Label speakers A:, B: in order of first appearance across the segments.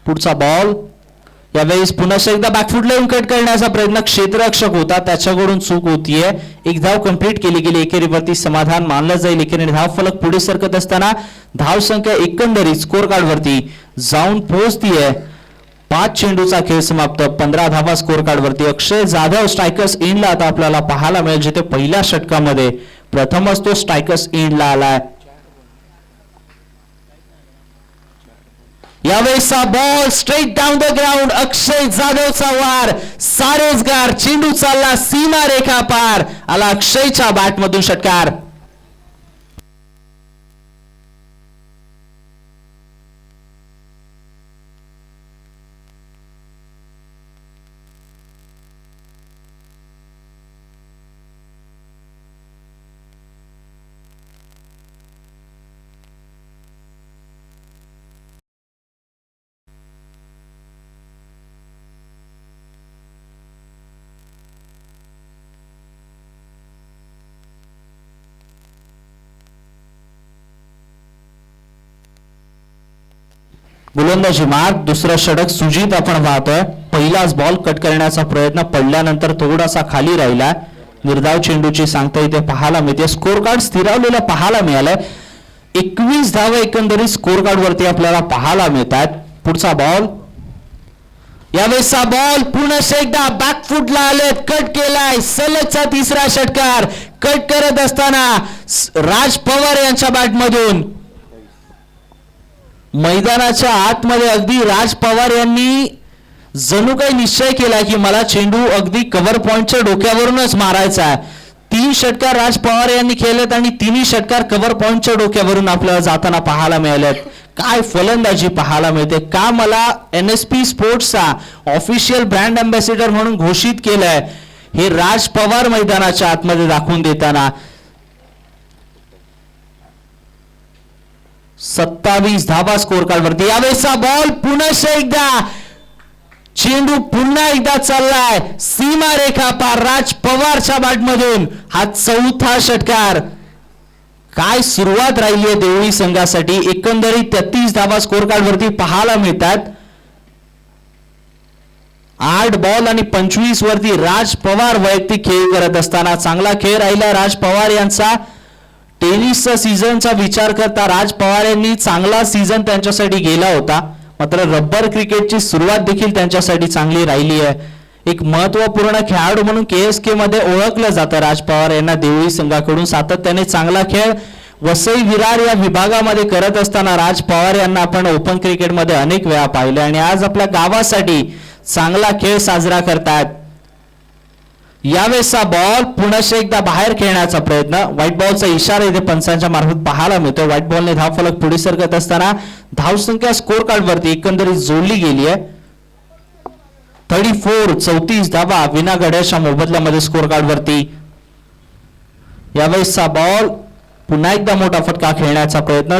A: पुढचा बॉल यावेळेस पुन्हा एकदा बॅकफुटला येऊन कट करण्याचा प्रयत्न क्षेत्ररक्षक होता, त्याच्याकडून चूक होतीये. एक धाव कंप्लीट केली गेली, एकेरीवरती समाधान मानलं जाईल. एकेरी धाव फलक पुढे सरकत असताना धाव संख्या एकंदरीत स्कोर कार्ड वरती जाऊन पोहोचतीये. 5 चेंडूचा खेळ समाप्त, 15 धावा स्कोर कार्ड वरती. अक्षय जाधव स्ट्रायकर्स एंडला आता आपल्याला पाहायला मिळेल, जिथे पहिल्या षटकामध्ये प्रथमच तो स्ट्रायकर्स एंडला आलाय. यावेळेसचा ball straight down the ground, Akshay जाधवचा वार, सारेजगार चेंडू चालला सीमा रेखा पार, आला अक्षयच्या बॅटमधून षटकार. गोलंदाजी मार्ग, दुसरं षटक सुजित आपण पाहतोय. पहिलाच बॉल कट करण्याचा प्रयत्न पडल्यानंतर थोडासा खाली राहिला. निर्धाव चेंडूची सांगता इथे पाहायला मिळते. स्कोर कार्ड स्थिरावलेलं पाहायला मिळालंय. 21 धावा एकंदरीत स्कोर कार्ड वरती आपल्याला पाहायला मिळतात. पुढचा बॉल यावेळेसचा बॉल पुन्हा एकदा बॅकफुटला आले, कट केलाय. सलगचा तिसरा षटकार. कट करत असताना राज पवार यांच्या बॅटमधून मैदानाच्या आतमध्ये अगदी राज पवार यांनी जणू काही निश्चय केला की मला चेंडू अगदी कव्हर पॉइंटच्या डोक्यावरूनच मारायचा आहे. 3 षटकार राज पवार यांनी खेळलेत आणि 3ही षटकार कव्हर पॉइंटच्या डोक्यावरून आपल्याला जाताना पाहायला मिळालेत. काय फलंदाजी पाहायला मिळते. का मला NSP स्पोर्ट्सचा ऑफिशियल ब्रँड अँबॅसेडर म्हणून घोषित केलंय हे राज पवार मैदानाच्या आतमध्ये दाखवून देताना. 27 धावा स्कोर कार्ड वरती. यावेळेसचा बॉल पुन्हा एकदा चेंडू पुन्हा एकदा चाललाय सीमा रेखा पार, राज पवारच्या बॅटमधून हा 4था षटकार. काय सुरुवात राहिली आहे देवळी संघासाठी. एकंदरीत 33 धावा स्कोर कार्ड वरती पाहायला मिळतात. 8 बॉल आणि 25 वरती राज पवार वैयक्तिक खेळ करत असताना चांगला खेळ राहिला राज पवार यांचा. टेनिसचा सीझनचा विचार करता राज पवार यांनी चांगला सीझन त्यांच्यासाठी गेला होता, मात्र रब्बर क्रिकेटची सुरुवात देखील त्यांच्यासाठी चांगली राहिली आहे. एक महत्त्वपूर्ण खेळाडू म्हणून KSK मध्ये ओळखलं जातं राज पवार यांना देवळी संघाकडून. सातत्याने चांगला खेळ वसई विरार या विभागामध्ये करत असताना राज पवार यांना आपण ओपन क्रिकेटमध्ये अनेक वेळा पाहिले आणि आज आपल्या गावासाठी चांगला खेळ साजरा करतात. यावेळेसचा बॉल पुन्हा एकदा बाहेर खेळण्याचा प्रयत्न. व्हाईट बॉलचा इशारा इथे पंचांच्या मार्फत पाहायला मिळतो. व्हाईट बॉलने धाव फलक पुढे सरकत असताना धावसंख्या स्कोर कार्ड वरती एकंदरीत जोडली गेली आहे. 34 धावा विना गड्याच्या मोबदल्यामध्ये स्कोर कार्ड वरती. यावेळेसचा बॉल पुन्हा एकदा मोठा फटका खेळण्याचा प्रयत्न.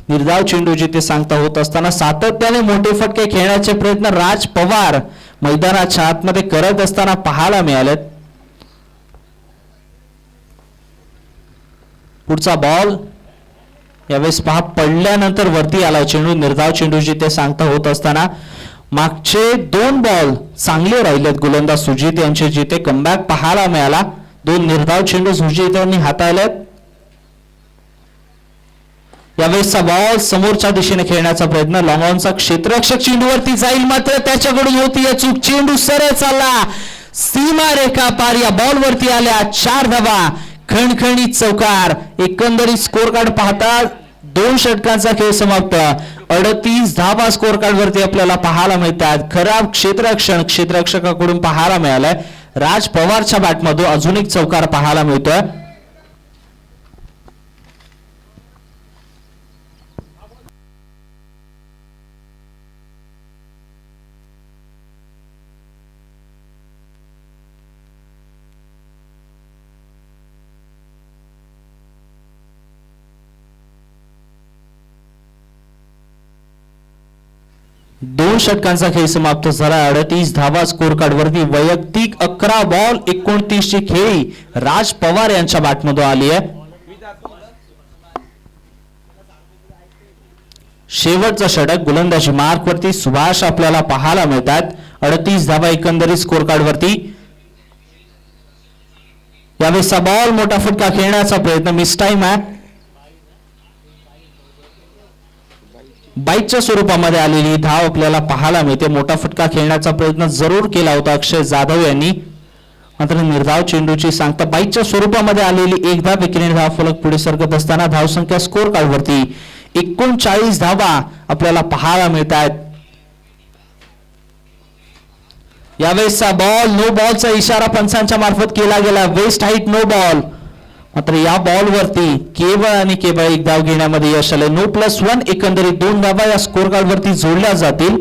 A: निर्धाव चेंडू जिथे सांगता होत असताना सातत्याने मोठे फटके खेळण्याचे प्रयत्न राज पवार मैदानाच्या आतमध्ये करत असताना पाहायला मिळालेत. पुढचा बॉल यावेळेस पडल्यानंतर वरती आला चेंडू. निर्धाव चेंडू जिथे सांगता होत असताना मागचे 2 बॉल चांगले राहिलेत गोलंदाज सुजित यांचे, जिथे कमबॅक पाहायला मिळाला. 2 निर्धाव चेंडू सुजित यांनी हाताळलेत. यावेळेसचा बॉल समोरच्या दिशेने खेळण्याचा प्रयत्न. लॉंग ऑनचा क्षेत्ररक्षक चेंडूवरती जाईल, मात्र त्याच्याकडून होती चूक. चेंडू सरळ चालला सीमा रेखा पार. या बॉलवरती आल्या 4 धावा, खणखणीत चौकार. एकंदरीत स्कोर कार्ड पाहता 2 षटकांचा खेळ समाप्त. 38 धावा स्कोर कार्ड वरती आपल्याला पाहायला मिळतात. खराब क्षेत्ररक्षकाकडून पाहायला मिळालाय. राज पवारच्या बॅटमधून अजून एक चौकार पाहायला मिळतोय. दोन षटकांचा खेळ समाप्त झाला. 38 धावा स्कोर कार्ड वरती. वैयक्तिक 11 बॉल 29 ची खेळी राज पवार यांच्या बॅटमधून आली आहे. शेवटचा षटक गोलंदाजी मार्क वरती सुभाष आपल्याला पाहायला मिळतात. 38 धावा एकंदरीत स्कोर कार्ड वरती. यावेळेसचा बॉल मोठा फटका खेळण्याचा प्रयत्न मिस टाइम आहे. बाईकच्या स्वरूपामध्ये आलेली धाव आपल्याला पाहायला मिळते. मोठा फटका खेळण्याचा प्रयत्न जरूर केला होता अक्षय जाधव यांनी, मात्र निर्धाव चेंडूची सांगता बाईकच्या स्वरूपामध्ये आलेली एक धाव विकेट धाव फलक पुढे सरकत असताना धावसंख्या स्कोर कार्ड वरती 39 धावा आपल्याला पाहायला मिळतात. यावेळेसचा बॉल नो बॉलचा इशारा पंचांच्या मार्फत केला गेला. Waist height no ball. मात्र या बॉल वरती केवळ आणि केवळ एक धाव घेण्यामध्ये यश आले. 9+1 एकंदरीत 2 धावा या स्कोर कार्ड वरती जोडल्या जातील.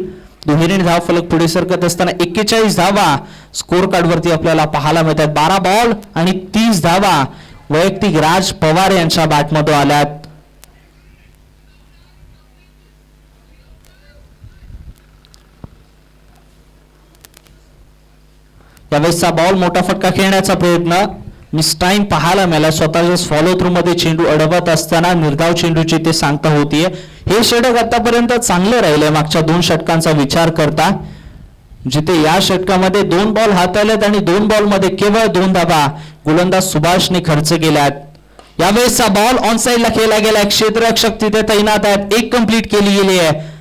A: दुहेरी धाव फलक पुढे सरकत असताना 41 धावा स्कोर कार्ड वरती आपल्याला पाहायला मिळतात. 12 बॉल आणि 30 धावा वैयक्तिक राज पवार यांच्या बॅटमधून आल्यात. यावेळेसचा बॉल मोठा फटका खेळण्याचा प्रयत्न मिस टाइम पाहायला मिळाला. स्वतःच्याच फॉलो थ्रू मध्ये चेंडू अडवत असताना निर्धाव चेंडूची ते सांगता होतीये. हे षटक आतापर्यंत चांगले राहिले मागच्या 2 षटकांचा विचार करता, जिथे या षटकामध्ये 2 बॉल हाताळलेत आणि 2 बॉल मध्ये केवळ 2 धावा गोलंदाज सुभाषने खर्च केल्यात. यावेळेसचा बॉल ऑन साइडला खेळला गेला. क्षेत्ररक्षक तिथे तैनात आहेत. 1 कंप्लीट केली गेली आहे.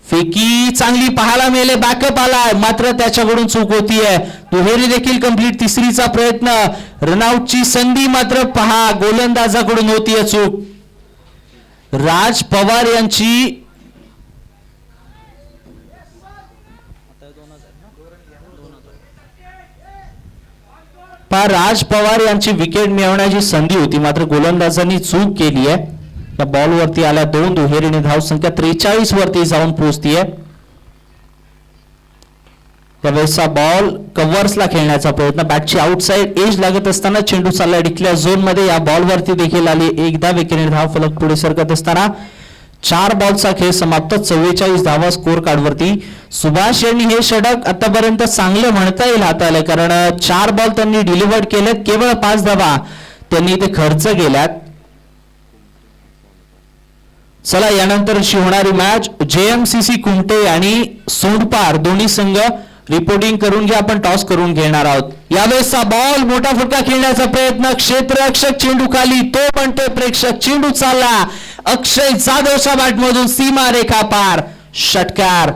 A: फेकी चांगली पाहायला मिळाले. बॅकअप आलाय मात्र त्याच्याकडून चूक होतीये. दुहेरी देखील कंप्लीट. तिसरीचा प्रयत्न. रनआउटची संधी मात्र पहा गोलंदाजाकडून होतीये चूक. राज पवार यांची राज पवार यांची विकेट मिळवण्याची संधी होती मात्र गोलंदाजांनी चूक केली आहे. या बॉल वरती आल्या 2 दुहेरीने धाव संख्या 43 वरती जाऊन पोहोचतीये. त्यावेळेसचा बॉल कव्हर्सला खेळण्याचा प्रयत्न. बॅटची आउटसाइड एज लागत असताना चेंडू चालला डिक्लेअर झोन मध्ये. या बॉल वरती देखील आली एकदा विकेट धाव फलक पुढे सरकत असताना 4 बॉलचा खेळ समाप्त. 44 धावा स्कोर कार्ड वरती. सुभाष यांनी हे षटक आतापर्यंत चांगले म्हणता येईल हाताळले, कारण 4 बॉल त्यांनी डिलिव्हर्ड केलेत. केवळ 5 धावा त्यांनी इथे खर्च केल्यात. चला यानंतरची होणारी मॅच JMCC कुमटे आणि सोंडपार दोन्ही संघ रिपोर्टिंग करून घ्या. आपण टॉस करून घेणार आहोत. यावेळेसचा बॉल मोठा फटका खेळण्याचा प्रयत्न. क्षेत्ररक्षक चेंडू खाली. तो म्हणते प्रेक्षक चेंडू चालला अक्षय जाधवच्या बॅटमधून सीमा रेखा पार. षटकार.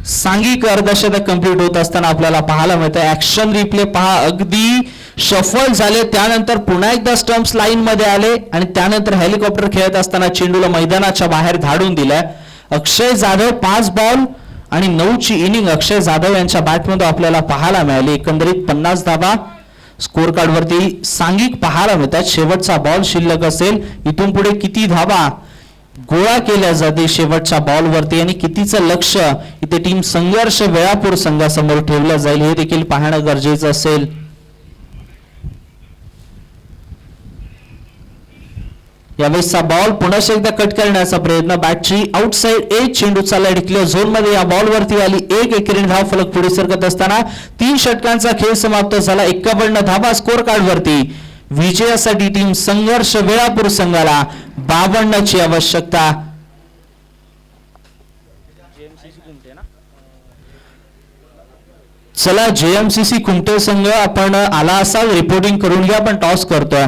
A: सांघिक अर्धशतक कंप्लीट होत असताना आपल्याला पाहायला मिळतं. ऍक्शन रिप्ले पहा. अगदी शफल झाले, त्यानंतर पुन्हा एकदा स्टंप्स लाईन मध्ये आले आणि त्यानंतर हेलिकॉप्टर खेळत असताना चेंडूला मैदानाच्या बाहेर धाडून दिलाय. अक्षय जाधव 5 बॉल आणि 9ची इनिंग अक्षय जाधव यांच्या बॅटमध्ये आपल्याला पाहायला मिळाली. एकंदरीत 50 धावा स्कोर कार्ड वरती सांघिक पाहायला मिळतात. शेवटचा बॉल शिल्लक असेल. इथून पुढे किती धावा गोळा केल्या जाते शेवटच्या बॉल वरती आणि कितीचं लक्ष इथे टीम संघर्ष वेळापूर संघासमोर ठेवलं जाईल हे देखील पाहणं गरजेचं असेल. यावेळेसचा बॉल पुन्हा एकदा कट करण्याचा प्रयत्न. बॅटची आउटसाइड एज चेंडू चालला डिक्लेअर झोन मध्ये. या बॉल वरती आली एक एकेरी धाव फलक पुढे सरकत असताना 3 षटकांचा खेळ समाप्त झाला. 51 धावा स्कोर कार्ड वरती. विजयासाठी टीम संघर्ष वेळापूर संघाला 52ची आवश्यकता. चला JMCC कुमटे संघ आपण आला असाल रिपोर्टिंग करून घ्या. आपण टॉस करतोय.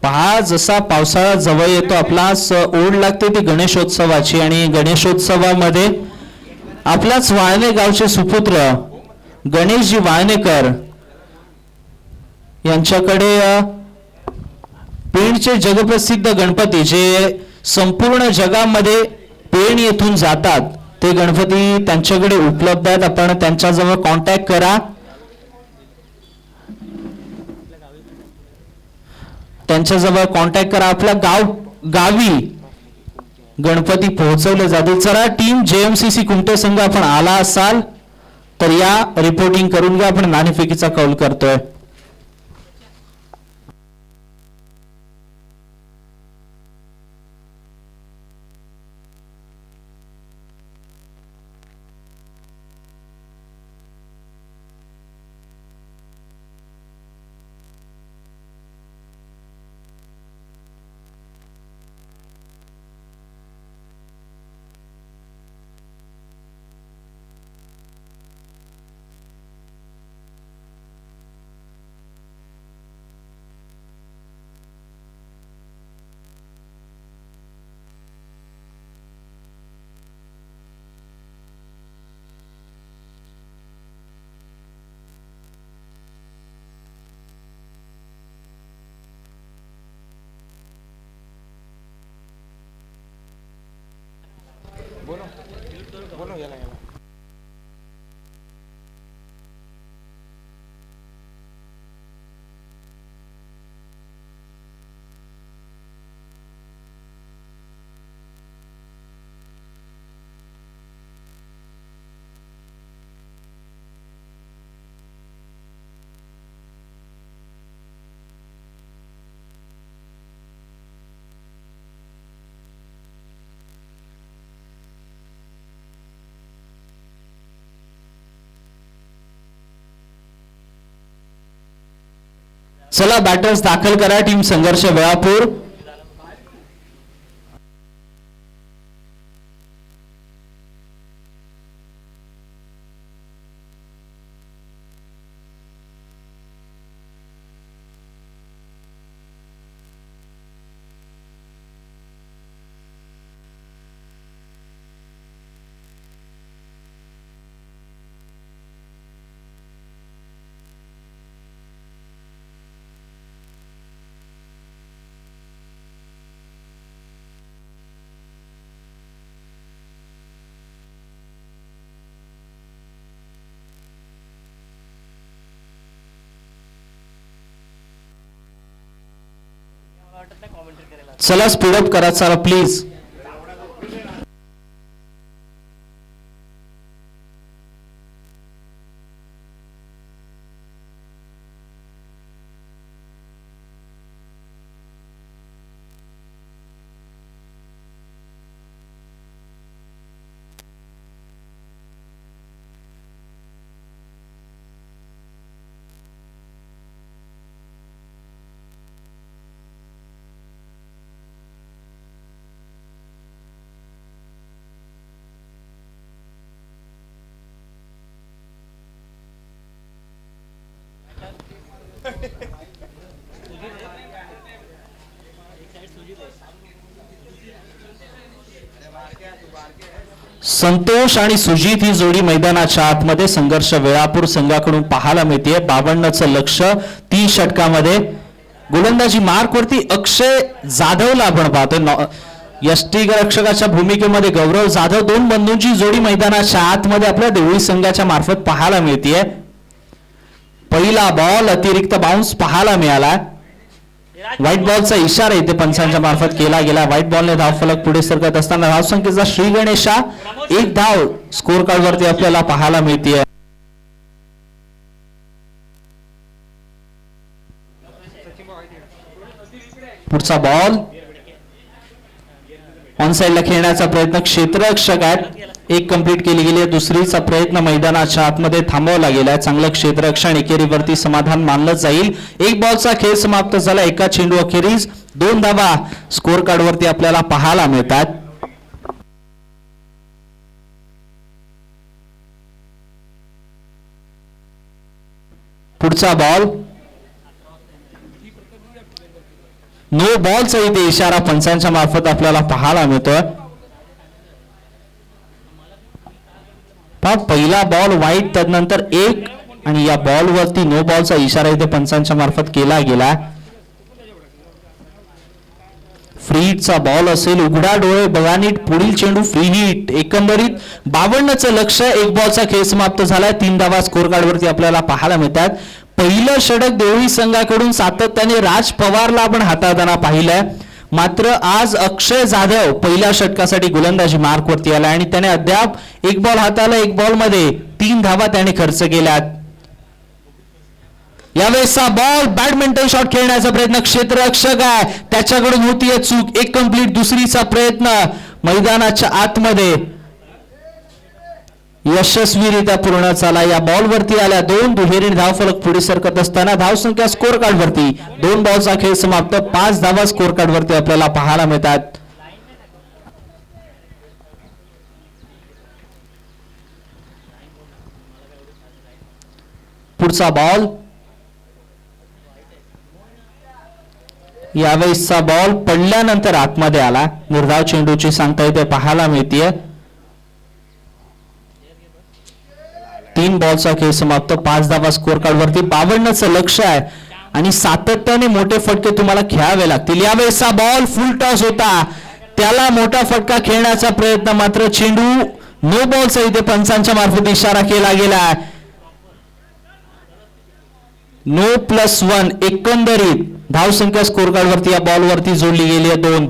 A: पहा जसा पावसाळा जवळ येतो आपलाच ओढ लागते ती गणेशोत्सवाची आणि गणेशोत्सवामध्ये आपल्याच वाळणे गावचे सुपुत्र गणेशजी वाळणेकर यांच्याकडे पेणचे जगप्रसिद्ध गणपती जे संपूर्ण जगामध्ये पेण येथून जातात ते गणपती त्यांच्याकडे उपलब्ध आहेत. आपण त्यांच्याजवळ कॉन्टॅक्ट करा. त्यांच्याजवळ कॉन्टॅक्ट करा. आपल्या गावी गणपती पोहोचवले जातील. चला टीम JMCC कुमटे संघ आपण आला असाल तर या रिपोर्टिंग करून घ्या. आपण नाणेफेकीचा कौल करतोय. चला बॅटर्स दाखल करा. टीम संघर्ष वेळापूर. चला स्पीडअप करा चला प्लीज. संतोष आणि सुजित ही जोडी मैदानाच्या आतमध्ये संघर्ष वेळापूर संघाकडून पाहायला मिळते. 52चं लक्ष 3 षटकामध्ये. गोलंदाजी मार्क वरती अक्षय जाधवला आपण पाहतोय. यष्टिरक्षकाच्या भूमिकेमध्ये गौरव जाधव. 2 बंधूंची जोडी मैदानाच्या आतमध्ये आपल्या देवळी संघाच्या मार्फत पाहायला मिळते. पहिला बॉल अतिरिक्त बाउन्स पाहायला मिळाला. व्हाईट बॉलचा इशारा इथे पंचांच्या मार्फत केला गेला. व्हाईट बॉलने धावफलक पुढे सरकत असताना धावसंख्येचा श्री गणेशा 1 धाव स्कोर कार्ड वरती आपल्याला पाहायला मिळते. पुढचा बॉल ऑन साइडला खेळण्याचा प्रयत्न क्षेत्ररक्षक आहेत. 1 कंप्लीट केली गेली आहे. दुसरीचा प्रयत्न मैदानाच्या आतमध्ये थांबवला गेलाय. चांगलं क्षेत्ररक्षण एकेरीवरती समाधान मानलं जाईल. 1 बॉलचा खेळ समाप्त झाला. एका चेंडू अखेरीस 2 धावा स्कोर कार्ड वरती आपल्याला पाहायला मिळतात. पुढचा बॉल नो बॉलचा इथे इशारा पंचांच्या मार्फत आपल्याला पाहायला मिळतोय. पहिला बॉल वाईट त्यानंतर 1 आणि या बॉल वरती नो बॉलचा इशारा इथे पंचांच्या मार्फत केला गेला. फ्री हिटचा बॉल असेल. उघडा डोळे बघा नीट. पुढील चेंडू फ्री हिट. एकंदरीत 52चं लक्ष 1 बॉलचा खेळ समाप्त झालाय. 3 धावा स्कोर कार्ड वरती आपल्याला पाहायला मिळतात. पहिलं षटक देवळी संघाकडून सातत्याने राज पवारला आपण हाताळताना पाहिलंय. मात्र आज अक्षय जाधव पहिल्या षटकासाठी गोलंदाजी मार्क वरती आला आणि त्याने अद्याप 1 बॉल हाताळला. 1 बॉल मध्ये 3 धावा त्याने खर्च केल्यात. यावेळेसचा बॉल बॅडमिंटन शॉट खेळण्याचा प्रयत्न क्षेत्ररक्षक आहे त्याच्याकडून होतीये चूक. 1 कंप्लीट. दुसरीचा प्रयत्न मैदानाच्या आतमध्ये यशस्वीरित्या पूर्ण झाला. या बॉल वरती आल्या 2 दुहेरी धावफलक पुढे सरकत असताना धावसंख्या स्कोर कार्ड वरती 2 बॉलचा खेळ समाप्त. 5 धावा स्कोर कार्ड वरती आपल्याला पाहायला मिळतात. पुढचा बॉल यावेळेसचा बॉल पडल्यानंतर आतमध्ये आला. निर्धाव चेंडूची सांगता इथे पाहायला मिळते. 3 बॉलचा खेळ समाप्त. 5 धावा स्कोर कार्ड वरती. 52चं लक्ष आहे आणि सातत्याने मोठे फटके तुम्हाला खेळावे लागतील. यावेळेसचा बॉल फुल टॉस होता. त्याला मोठा फटका खेळण्याचा प्रयत्न, मात्र चेंडू नो बॉलचा इथे पंचांच्या मार्फत इशारा केला गेला. No+1 एकंदरीत धावसंख्या स्कोर कार्ड वरती या बॉल वरती जोडली गेली आहे 2.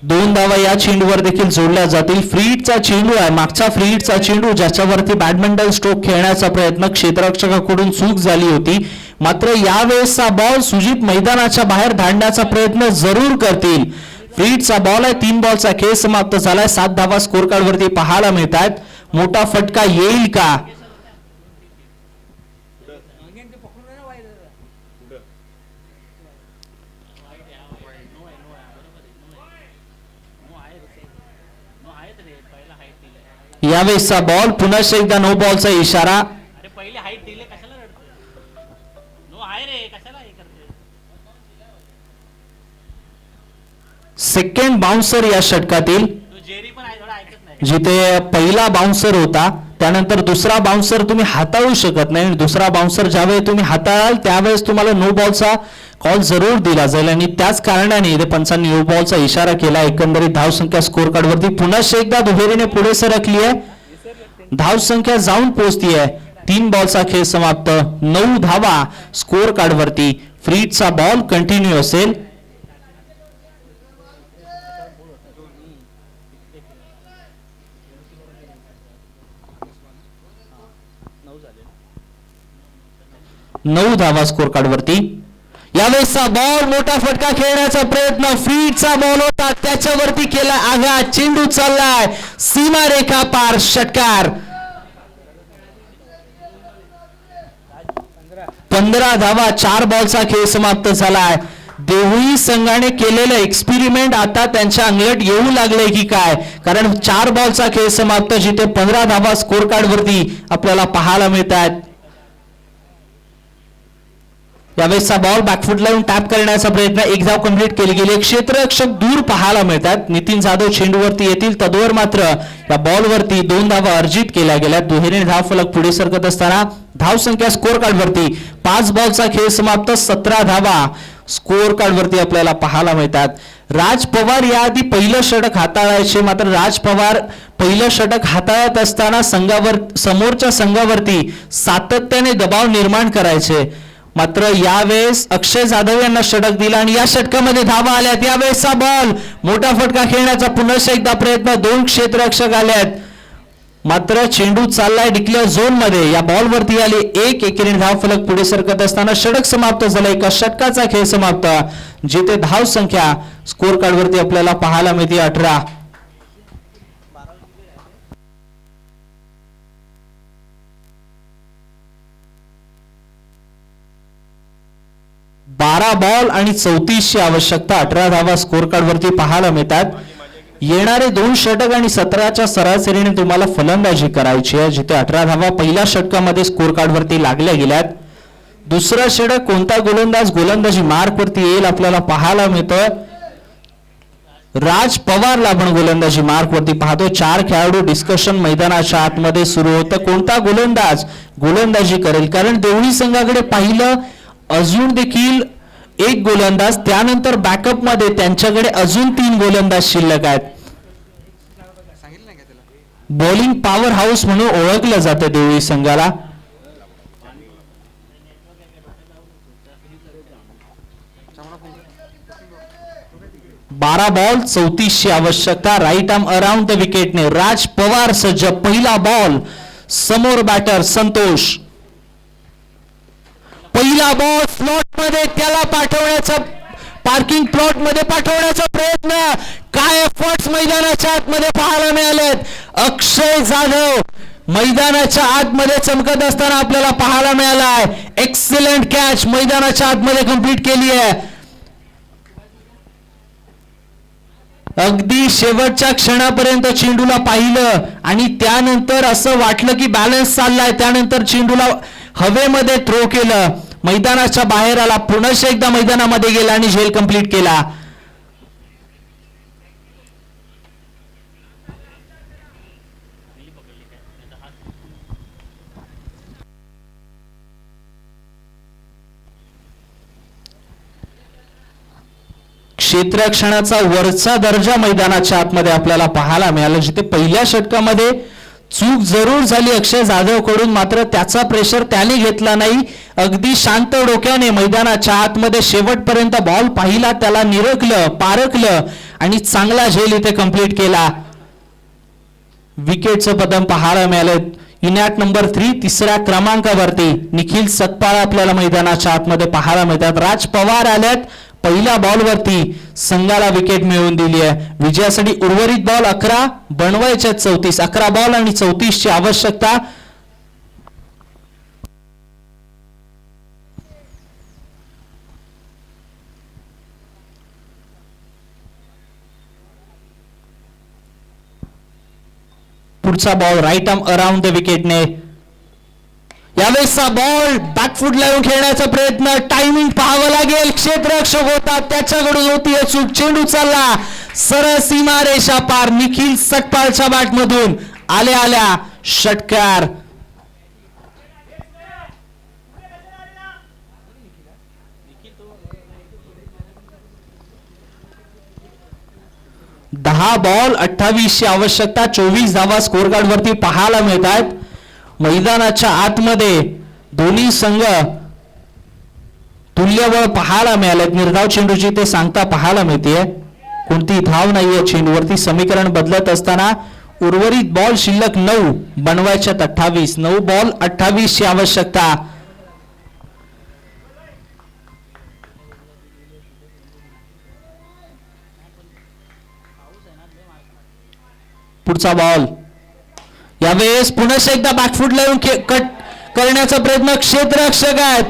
A: दोन धावा या चेंडूवर देखील जोडल्या जातील. फ्री हिटचा चेंडू आहे, मागचा फ्री हिटचा चेंडू ज्याच्यावरती बॅडमिंटन स्ट्रोक खेळण्याचा प्रयत्न क्षेत्ररक्षकाकडून चूक झाली होती. मात्र यावेळेसचा बॉल सुजित मैदानाच्या बाहेर धाडण्याचा प्रयत्न जरूर करतील. फ्री हिटचा बॉल आहे. 3 बॉलचा खेळ समाप्त झालाय. 7 धावा स्कोर कार्ड वरती पाहायला मिळतात. मोठा फटका येईल का? यावेळेसचा बॉल पुन्हा एकदा नो बॉलचा इशारा. सेकंड बाउन्सर या षटकातील, जिथे पहिला बाउन्सर होता त्यानंतर दुसरा बाउन्सर तुम्ही हाताळू शकत नाही. दुसरा बाउन्सर ज्यावेळी तुम्ही हाताळाल त्यावेळेस तुम्हाला नो बॉलचा कॉल जरूर दिला जाईल आणि त्याच कारणाने इथे पंचांनी नो बॉलचा इशारा केला. एकंदरीत धावसंख्या स्कोर कार्ड वरती पुन्हा एकदा दुहेरीने पुढे सरकली आहे. धावसंख्या जाऊन पोहोचती आहे. 3 बॉलचा खेळ समाप्त. 9 धावा स्कोर कार्ड वरती. फ्री हिटचा बॉल कंटिन्यू असेल. नऊ धावा स्कोर कार्ड वरती. यावेळेसचा बॉल मोठा फटका खेळण्याचा प्रयत्न. फ्री हिटचा बॉल होता, त्याच्यावरती केला आघात. चेंडू चाललाय सीमारेखा पार. षटकार. 15 धावा. 4 बॉलचा खेळ समाप्त झालाय. देवळी संघाने केलेलं एक्सपेरिमेंट आता त्यांच्या अंगलट येऊ लागले की काय? कारण 4 बॉलचा खेळ समाप्त, जिथे 15 धावा स्कोर कार्ड वरती आपल्याला पाहायला मिळतात. यावेळेसचा बॉल बॅकफुटला येऊन टॅप करण्याचा प्रयत्न. 1 धाव कंप्लीट केली गेली. क्षेत्ररक्षक दूर पाहायला मिळतात. नितीन जाधव चेंडूवरती येतील. तदवर मात्र या बॉलवरती 2 धावा अर्जित केल्या गेल्या. दुहेरीने धाव फलक पुढे सरकत असताना धावसंख्या स्कोर कार्ड वरती 5 बॉलचा खेळ समाप्त. 17 धावा स्कोर कार्ड वरती आपल्याला पाहायला मिळतात. राज पवार याआधी पहिलं षटक हाताळायचे, मात्र राज पवार पहिलं षटक हाताळत असताना समोरच्या संघावरती सातत्याने दबाव निर्माण करायचे. मात्र यावेळेस अक्षय जाधव यांना षटक दिला आणि या षटकामध्ये धावा आल्यात. यावेळेसचा बॉल मोठा फटका खेळण्याचा पुन्हा एकदा प्रयत्न. 2 क्षेत्ररक्षक आल्यात, मात्र चेंडू चाललाय डिक्लेअर झोन मध्ये. या बॉल वरती आली 1 एकेरीने धाव फलक पुढे सरकत असताना षटक समाप्त झाला. एका षटकाचा खेळ समाप्त, जिथे धाव संख्या स्कोर कार्ड वरती आपल्याला पाहायला मिळते 18. 12 बॉल आणि 34ची आवश्यकता. 18 धावा स्कोर कार्ड वरती पाहायला मिळतात. येणारे 2 षटक आणि 17च्या सरासरीने तुम्हाला फलंदाजी करायची आहे, जिथे 18 धावा पहिल्या षटकामध्ये स्कोर कार्ड वरती लागल्या गेल्यात. दुसरा षटक कोणता गोलंदाजी मार्क वरती येईल आपल्याला पाहायला मिळतं. राज पवारला आपण गोलंदाजी मार्क वरती पाहतो. 4 खेळाडू डिस्कशन मैदानाच्या आतमध्ये सुरू होतं. कोणता गोलंदाजी करेल? कारण देवळी संघाकडे पाहिलं अजून देखील 1 गोलंदाज, त्यानंतर बॅकअप मध्ये त्यांच्याकडे अजून 3 गोलंदाज शिल्लक आहेत. बॉलिंग पॉवर हाऊस म्हणून ओळखलं जातं देवळी संघाला. बारा बॉल 34ची आवश्यकता. राईट आर्म अराउंड द विकेटने राज पवार सज्ज. पहिला बॉल, समोर बॅटर संतोष. पहिला बॉल स्लॉट मध्ये, त्याला पाठवण्याचा, पार्किंग प्लॉट मध्ये पाठवण्याचा प्रयत्न. काय एफर्ट्स मैदानाच्या आतमध्ये पाहायला मिळालेत. अक्षय जाधव मैदानाच्या आतमध्ये चमकत असताना आपल्याला पाहायला मिळालाय. एक्सलेंट कॅच मैदानाच्या आतमध्ये कंप्लीट केली आहे. अगदी शेवटच्या क्षणापर्यंत चेंडूला पाहिलं आणि त्यानंतर असं वाटलं की बॅलन्स चाललाय. त्यानंतर चेंडूला हवेमध्ये थ्रो केलं, मैदानाच्या बाहेर आला, पुन्हा एकदा मैदानामध्ये गेला आणि झेल कंप्लीट केला. क्षेत्ररक्षणाचा वरचा दर्जा मैदानाच्या आतमध्ये आपल्याला पाहायला मिळाला, जिथे पहिल्या षटकामध्ये चूक जरूर झाली अक्षय जाधव कडून, मात्र त्याचा प्रेशर त्याने घेतला नाही. अगदी शांत डोक्याने मैदानाच्या आतमध्ये शेवटपर्यंत बॉल पाहिला, त्याला निरखलं, पारखलं आणि चांगला झेल इथे कंप्लीट केला. विकेटचं पदम पाहायला मिळालं. इनॅट नंबर 3 तिसऱ्या क्रमांकावरती निखिल सकपाळ आपल्याला मैदानाच्या आतमध्ये पाहायला मिळतात. राज पवार आल्यात, पहिल्या बॉलवरती संघाला विकेट मिळवून दिली आहे. विजयासाठी उर्वरित बॉल 11 बनवायचे 34. 11 बॉल आणि 34 ची आवश्यकता. पुढचा ball right arm around the विकेटने. यावेळेसचा बॉल बॅकफूट लावून खेळण्याचा प्रयत्न, टायमिंग पाहावं लागेल. क्षेत्ररक्षक होता, त्याच्याकडून होती चूक. चेंडू चालला सरळ सीमारेषा पार. निखिल सकपाळच्या बॅटमधून आल्या षटकार. दहा बॉल 28 ची आवश्यकता. 24 धावा स्कोर कार्ड वरती पाहायला मिळत आहेत. मैदानाच्या आतमध्ये दोन्ही संघ तुल्यबळ पाहायला मिळाले. निर्धाव चेंडूची ते सांगता पाहायला मिळते. कोणती धाव नाहीये चेंडूवरती. समीकरण बदलत असताना उर्वरित बॉल शिल्लक 9 बनवायच्यात 28. 9 बॉल 28 ची आवश्यकता. पुढचा बॉल यावेळेस पुन्हा एकदा बॅकफूट लावून कट करण्याचा प्रयत्न. क्षेत्ररक्षक आहेत.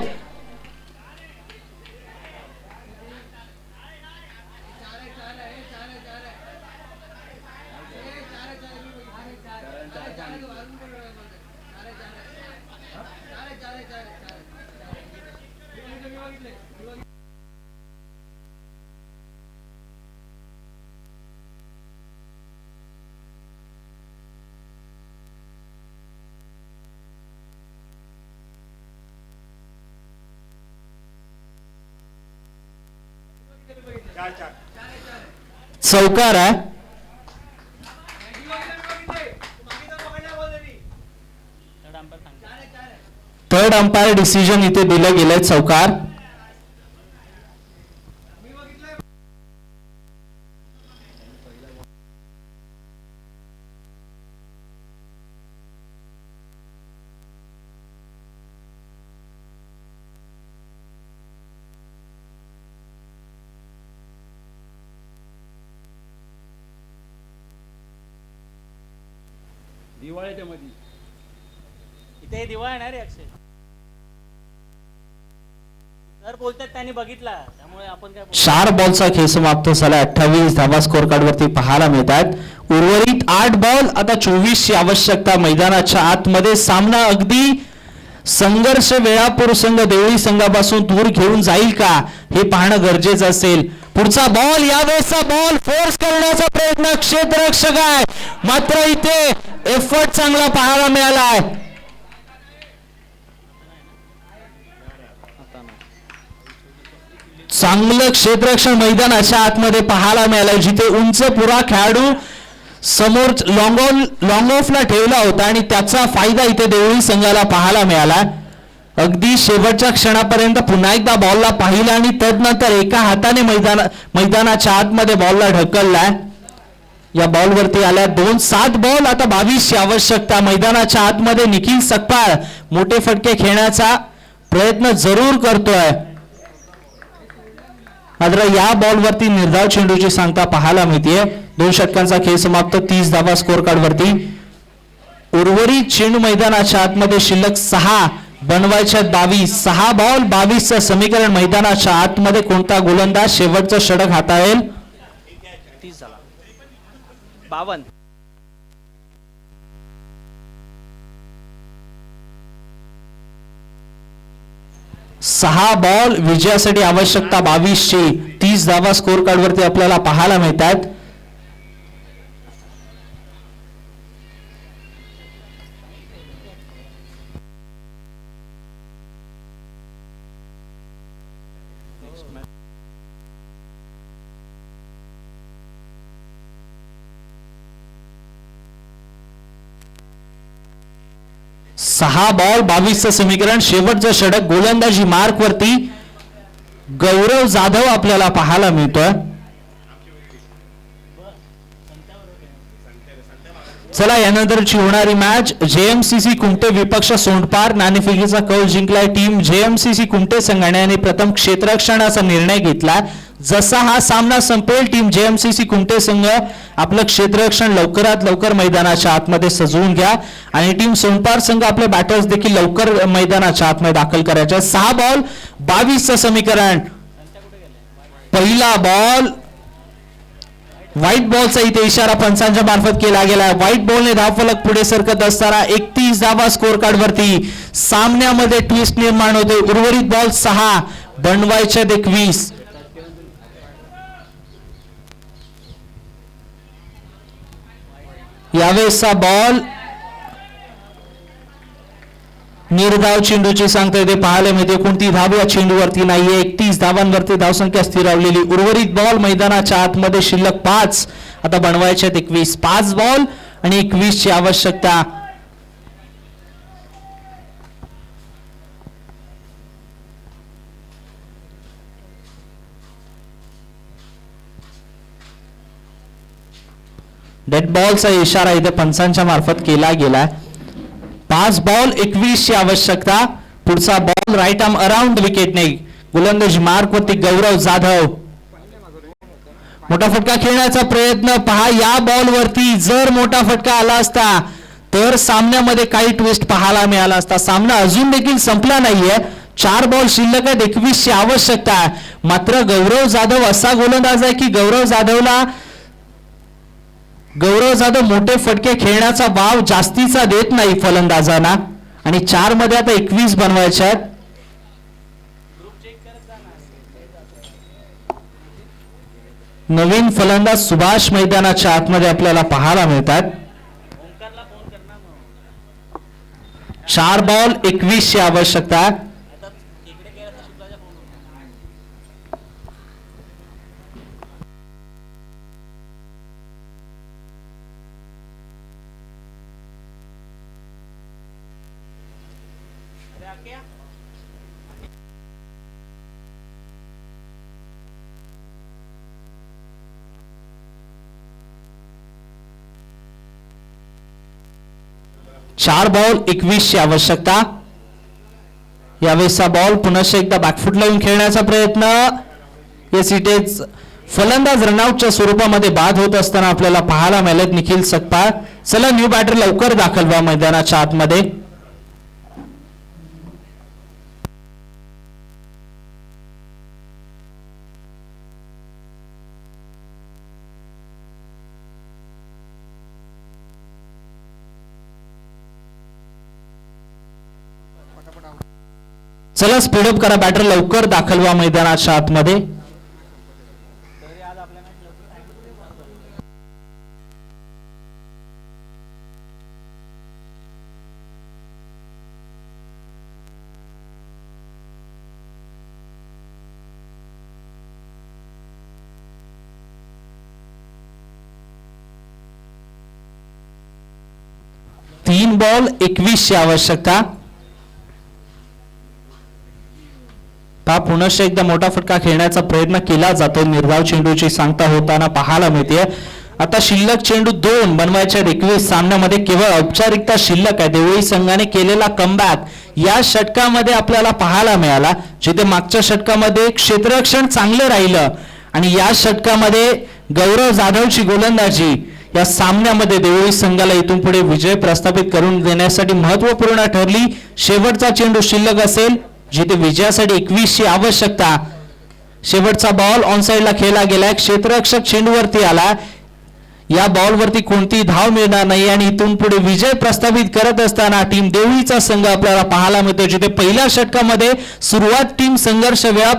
A: चौकार आहे. थर्ड अंपायर डिसिजन इथे दिलं गेलंय. चौकार.
B: दिवाळीच्या मध्ये
C: इथे दिवाळ आहे ना रे अक्षय. सर बोलतात त्यांनी बघितला, त्यामुळे आपण काय
A: 4 बॉलचा खेळ समाप्त झाला. 28 धावा स्कोर कार्ड वरती पाहायला मिळतात. उर्वरित 8 बॉल आता 24 ची आवश्यकता. मैदानाच्या आतमध्ये सामना अगदी संघर्ष वेळापूर संघ देवळी संघापासून दूर घेऊन जाईल का हे पाहणं गरजेचं असेल. पुढचा बॉल यावेळेसचा बॉल फोर्स करण्याचा प्रयत्न. क्षेत्ररक्षक आहे, मात्र इथे एफर्ट चांगला पाहायला मिळाला आहे. चांगलं क्षेत्ररक्षण मैदानाच्या आतमध्ये पाहायला मिळालंय, जिथे उंच पुरा खेळाडू समोर लॉंग ऑफला ठेवला होता आणि त्याचा फायदा इथे देवळी संघाला पाहायला मिळाला. अगदी शेवटच्या क्षणापर्यंत पुन्हा एकदा बॉलला पाहिलं आणि तदनंतर एका हाताने मैदानाच्या आतमध्ये बॉलला ढकललाय. या बॉलवरती आल्या 7 बॉल आता 22 ची आवश्यकता. मैदानाच्या आतमध्ये निखिल सकपाळ मोठे फटके खेळण्याचा प्रयत्न जरूर करतोय, मात्र या बॉलवरती निर्धाव चेंडूची सांगता पाहायला मिळते. 2 षटकांचा खेळ समाप्त. 30 धावा स्कोर कार्ड वरती. उर्वरित चेंडू मैदानाच्या आतमध्ये शिल्लक 6 बनवायच्या 22. 6 बॉल 22चं समीकरण. मैदानाच्या आतमध्ये कोणता गोलंदाज शेवटचं षटक हाताळेल.
C: 30 झाला 52.
A: 6 बॉल विजयासाठी आवश्यकता 22 ची. 30 धावा स्कोर कार्ड वरती आपल्याला पाहायला मिळतात. 6 बॉल 22चं समीकरण. शेवटचं षटक गोलंदाजी मार्क वरती गौरव जाधव आपल्याला पाहायला मिळतोय. चला यानंतरची होणारी मॅच जेएमसीसी कुमटे विपक्ष सोंडपार. नाणेफेकीचा कौल जिंकलाय टीम जेएमसीसी कुमटे संघाने आणि प्रथम क्षेत्ररक्षणाचा निर्णय घेतला. जसा हा सामना संपेल टीम जेएमसीसी कुमटे संघ आपलं क्षेत्ररक्षण लवकरात लवकर मैदानाच्या आतमध्ये सजवून घ्या आणि टीम सोंडपार संघ आपले बॅटर्स देखील लवकर मैदानाच्या आतमध्ये दाखल करायचे. 6 बॉल 22चं समीकरण. पहिला बॉल व्हाईट बॉलचा इथे इशारा पंचांच्या मार्फत केला गेला. व्हाईट बॉलने धावफलक पुढे सरकत असताना 31 धावा स्कोर कार्ड वरती. सामन्यामध्ये ट्विस्ट निर्माण होते. उर्वरित बॉल 6 बनवायचे 21. यावेळेसचा बॉल निर्धाव चेंडूची सांगता येते पाहायला मिळते. कोणती धाव या चेंडूवरती नाहीये. 31 धावांवरती धावसंख्या स्थिरावलेली. उर्वरित बॉल मैदानाच्या आतमध्ये शिल्लक 5. आता बनवायचे 21. 5 बॉल आणि 21 ची आवश्यकता. डेड बॉलचा इशारा इथे पंचांच्या मार्फत केला गेला. 5 बॉल 21 ची आवश्यकता. पुढचा बॉल राईट आर्म अराउंड विकेटने गोलंदाजी मार्क वरती गौरव जाधव. मोठा फटका खेळण्याचा प्रयत्न पहा. या बॉल वरती जर मोठा फटका आला असता तर सामन्यामध्ये काही ट्विस्ट पाहायला मिळाला असता. सामना अजून देखील संपला नाहीये. 4 बॉल शिल्लक आहे. 21 ची आवश्यकता. मात्र गौरव जाधव असा गोलंदाज आहे की गौरव जाधव मोठे फटके खेळण्याचा वाव जास्तीचा देत नाही फलंदाजांना आणि 4 मध्ये आता 21 बनवायचे आहेत. नवीन फलंदाज सुभाष मैदानाच्या आतमध्ये आपल्याला पाहायला मिळतात. 4 बॉल 21 ची आवश्यकता. चार बॉल 21 ची आवश्यकता. यावेळेसचा बॉल पुन्हा एकदा बॅकफुट लावून खेळण्याचा प्रयत्न. येस इटेच फलंदाज रनआउटच्या स्वरूपामध्ये बाद होत असताना आपल्याला पाहायला मिळालेत निखिल सकपाळ. चला न्यू बॅटर लवकर दाखल व्हा मैदानाच्या आतमध्ये. चला स्पीडअप करा बॅटर लवकर दाखल व्हा मैदानाच्या आतमध्ये. तीन बॉल 21 ची आवश्यकता. पुनश्च एकदा मोठा फटका खेळण्याचा प्रयत्न केला जातो. निर्धाव चेंडूची सांगता होताना पाहायला मिळते. आता शिल्लक चेंडू 2 बनवायचे 21. सामन्यामध्ये केवळ औपचारिकता शिल्लक आहे. देवळी संघाने केलेला कमबॅक या षटकामध्ये आपल्याला पाहायला मिळाला. जिथे मागच्या षटकामध्ये क्षेत्ररक्षण चांगलं राहिलं आणि या षटकामध्ये गौरव जाधवची गोलंदाजी या सामन्यामध्ये देवळी संघाला इथून पुढे विजय प्रस्थापित करून देण्यासाठी महत्वपूर्ण ठरली. शेवटचा चेंडू शिल्लक असेल जिथे विजयासाठी 21 ची आवश्यकता. शेवटचा बॉल ऑन साइडला खेळला गेलाय. क्षेत्ररक्षक चेंडूवरती आला. या बॉलवरती कोणती धाव मिळणार नाही आणि इथून पुढे विजय प्रस्थापित करत असताना टीम देवळीचा संघ आपल्याला पाहायला मिळतो. जिथे पहिल्या षटकामध्ये सुरुवात टीम संघर्ष वेळा